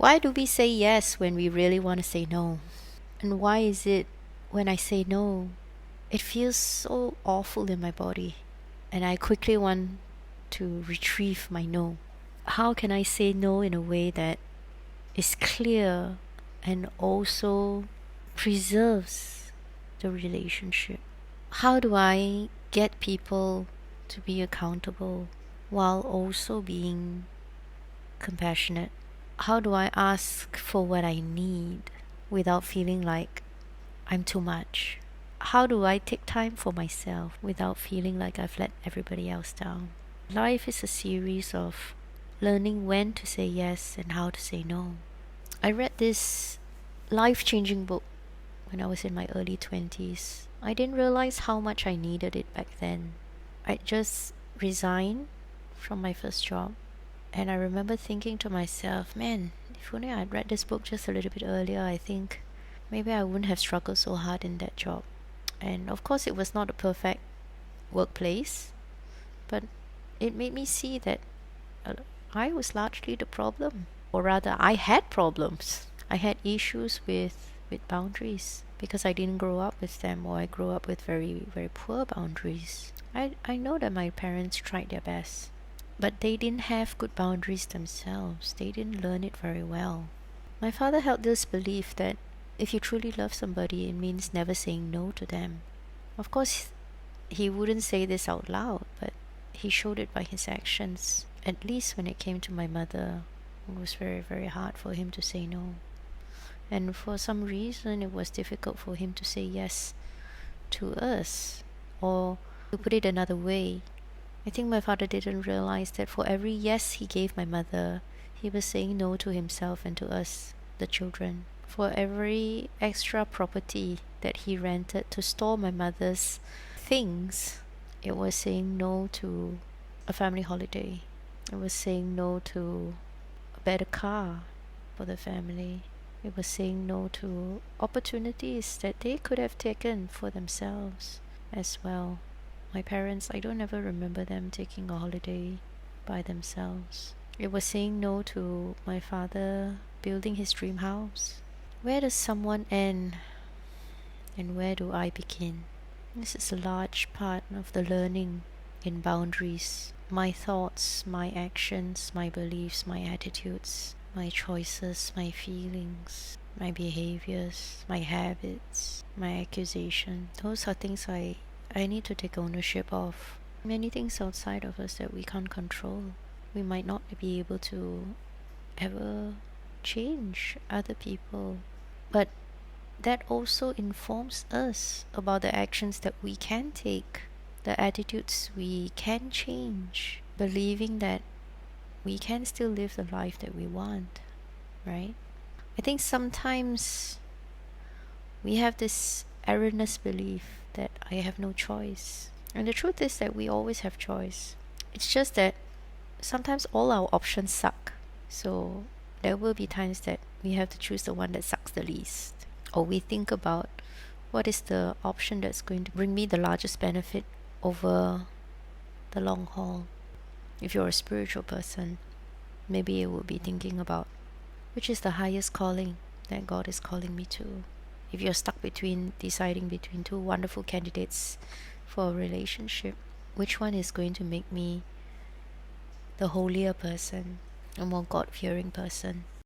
Why do we say yes when we really want to say no? And why is it when I say no, it feels so awful in my body and I quickly want to retrieve my no? How can I say no in a way that is clear and also preserves the relationship? How do I get people to be accountable while also being compassionate? How do I ask for what I need without feeling like I'm too much? How do I take time for myself without feeling like I've let everybody else down? Life is a series of learning when to say yes and how to say no. I read this life changing book when I was in my early 20s. I didn't realize how much I needed it back then. I just resigned from my first job. And I remember thinking to myself, man, if only I'd read this book just a little bit earlier, I think maybe I wouldn't have struggled so hard in that job. And of course, it was not a perfect workplace, but it made me see that uh, I was largely the problem, or rather, I had problems. I had issues with boundaries because I didn't grow up with them, or I grew up with very, very poor boundaries. I know that my parents tried their best, but they didn't have good boundaries themselves. They didn't learn it very well. My father held this belief that if you truly love somebody, it means never saying no to them. Of course, he wouldn't say this out loud, but he showed it by his actions. At least when it came to my mother, it was very, very hard for him to say no. And for some reason, it was difficult for him to say yes to us. Or to put it another way, I think my father didn't realize that for every yes he gave my mother, he was saying no to himself and to us, the children. For every extra property that he rented to store my mother's things, it was saying no to a family holiday. It was saying no to a better car for the family. It was saying no to opportunities that they could have taken for themselves as well. My parents, I don't ever remember them taking a holiday by themselves. It was saying no to my father building his dream house. Where does someone end and where do I begin? This is a large part of the learning in boundaries. My thoughts, my actions, my beliefs, my attitudes, my choices, my feelings, my behaviors, my habits, my accusation. Those are things I need to take ownership of. Many things outside of us that we can't control. We might not be able to ever change other people, but that also informs us about the actions that we can take, the attitudes we can change, believing that we can still live the life that we want, right? I think sometimes we have this erroneous belief that I have no choice. And the truth is that we always have choice. It's just that sometimes all our options suck. So there will be times that we have to choose the one that sucks the least. Or we think about what is the option that's going to bring me the largest benefit over the long haul. If you're a spiritual person, maybe you will be thinking about which is the highest calling that God is calling me to. If you're stuck between deciding between two wonderful candidates for a relationship, which one is going to make me the holier person, a more God-fearing person?